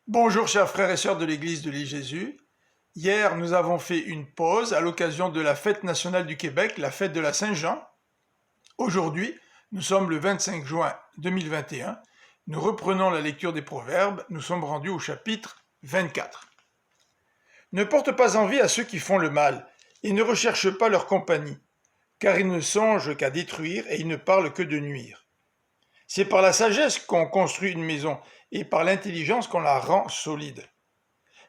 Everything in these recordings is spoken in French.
Bonjour chers frères et sœurs de l'Église de l'île Jésus. Hier, nous avons fait une pause à l'occasion de la fête nationale du Québec, la fête de la Saint-Jean. Aujourd'hui, nous sommes le 25 juin 2021. Nous reprenons la lecture des Proverbes. Nous sommes rendus au chapitre 24. Ne porte pas envie à ceux qui font le mal et ne recherche pas leur compagnie, car ils ne songent qu'à détruire et ils ne parlent que de nuire. C'est par la sagesse qu'on construit une maison et par l'intelligence qu'on la rend solide.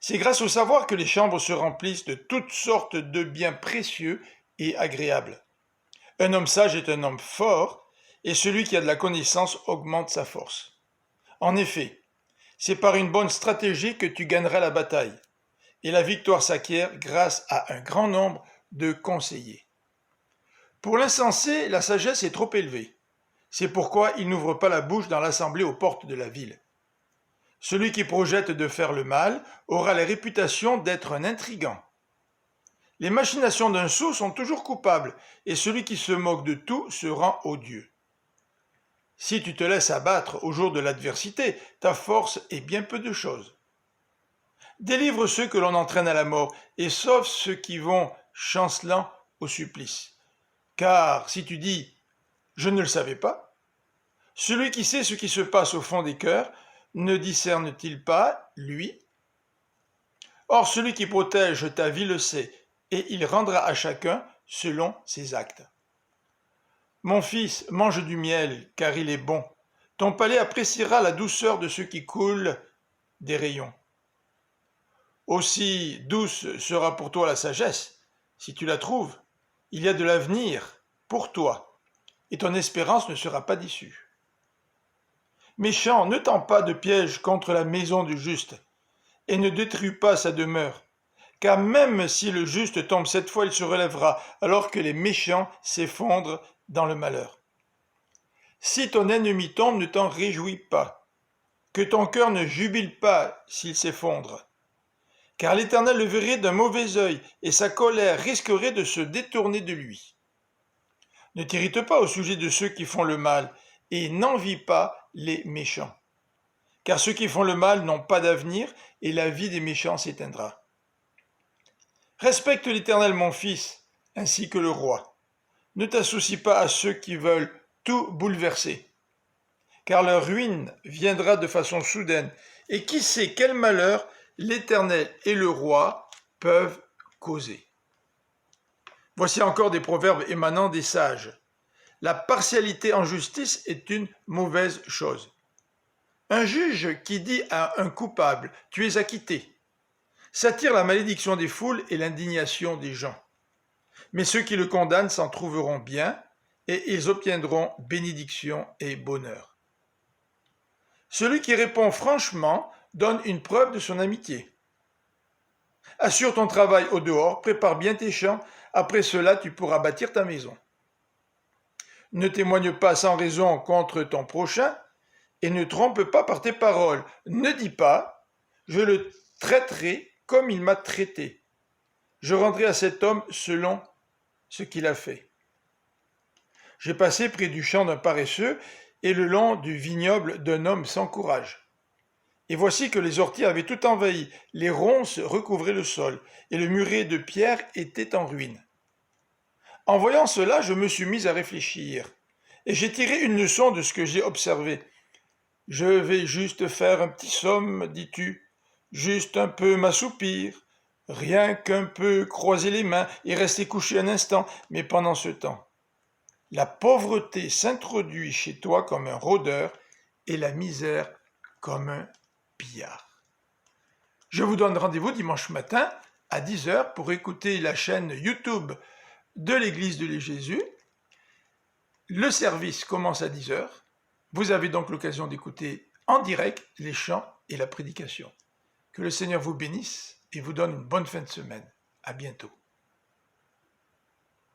C'est grâce au savoir que les chambres se remplissent de toutes sortes de biens précieux et agréables. Un homme sage est un homme fort, et celui qui a de la connaissance augmente sa force. En effet, c'est par une bonne stratégie que tu gagneras la bataille, et la victoire s'acquiert grâce à un grand nombre de conseillers. Pour l'insensé, la sagesse est trop élevée. C'est pourquoi il n'ouvre pas la bouche dans l'assemblée aux portes de la ville. Celui qui projette de faire le mal aura la réputation d'être un intrigant. Les machinations d'un sot sont toujours coupables, et celui qui se moque de tout se rend odieux. Si tu te laisses abattre au jour de l'adversité, ta force est bien peu de chose. Délivre ceux que l'on entraîne à la mort, et sauve ceux qui vont chancelant au supplice. Car si tu dis « je ne le savais pas », celui qui sait ce qui se passe au fond des cœurs, ne discerne-t-il pas, lui? Or, celui qui protège ta vie le sait, et il rendra à chacun selon ses actes. Mon fils, mange du miel, car il est bon. Ton palais appréciera la douceur de ce qui coule des rayons. Aussi douce sera pour toi la sagesse, si tu la trouves. Il y a de l'avenir pour toi, et ton espérance ne sera pas déçue. Méchant, ne tends pas de piège contre la maison du juste, et ne détruis pas sa demeure, car même si le juste tombe 7 fois, il se relèvera, alors que les méchants s'effondrent dans le malheur. Si ton ennemi tombe, ne t'en réjouis pas, que ton cœur ne jubile pas s'il s'effondre, car l'Éternel le verrait d'un mauvais œil, et sa colère risquerait de se détourner de lui. Ne t'irrite pas au sujet de ceux qui font le mal, et n'envie pas les méchants. Car ceux qui font le mal n'ont pas d'avenir, et la vie des méchants s'éteindra. Respecte l'Éternel, mon fils, ainsi que le roi. Ne t'associe pas à ceux qui veulent tout bouleverser, car leur ruine viendra de façon soudaine, et qui sait quel malheur l'Éternel et le roi peuvent causer. Voici encore des proverbes émanant des sages. La partialité en justice est une mauvaise chose. Un juge qui dit à un coupable « tu es acquitté » s'attire la malédiction des foules et l'indignation des gens. Mais ceux qui le condamnent s'en trouveront bien et ils obtiendront bénédiction et bonheur. Celui qui répond franchement donne une preuve de son amitié. Assure ton travail au dehors, prépare bien tes champs, après cela tu pourras bâtir ta maison. Ne témoigne pas sans raison contre ton prochain et ne trompe pas par tes paroles. Ne dis pas « je le traiterai comme il m'a traité. Je rendrai à cet homme selon ce qu'il a fait. » J'ai passé près du champ d'un paresseux et le long du vignoble d'un homme sans courage. Et voici que les orties avaient tout envahi, les ronces recouvraient le sol, et le muret de pierre était en ruine. En voyant cela, je me suis mis à réfléchir, et j'ai tiré une leçon de ce que j'ai observé. Je vais juste faire un petit somme, dis-tu, juste un peu m'assoupir, rien qu'un peu croiser les mains et rester couché un instant, mais pendant ce temps, la pauvreté s'introduit chez toi comme un rôdeur et la misère comme un pillard. Je vous donne rendez-vous dimanche matin à 10h pour écouter la chaîne YouTube de l'Église de l'île Jésus. Le service commence à 10h. Vous avez donc l'occasion d'écouter en direct les chants et la prédication. Que le Seigneur vous bénisse et vous donne une bonne fin de semaine. À bientôt.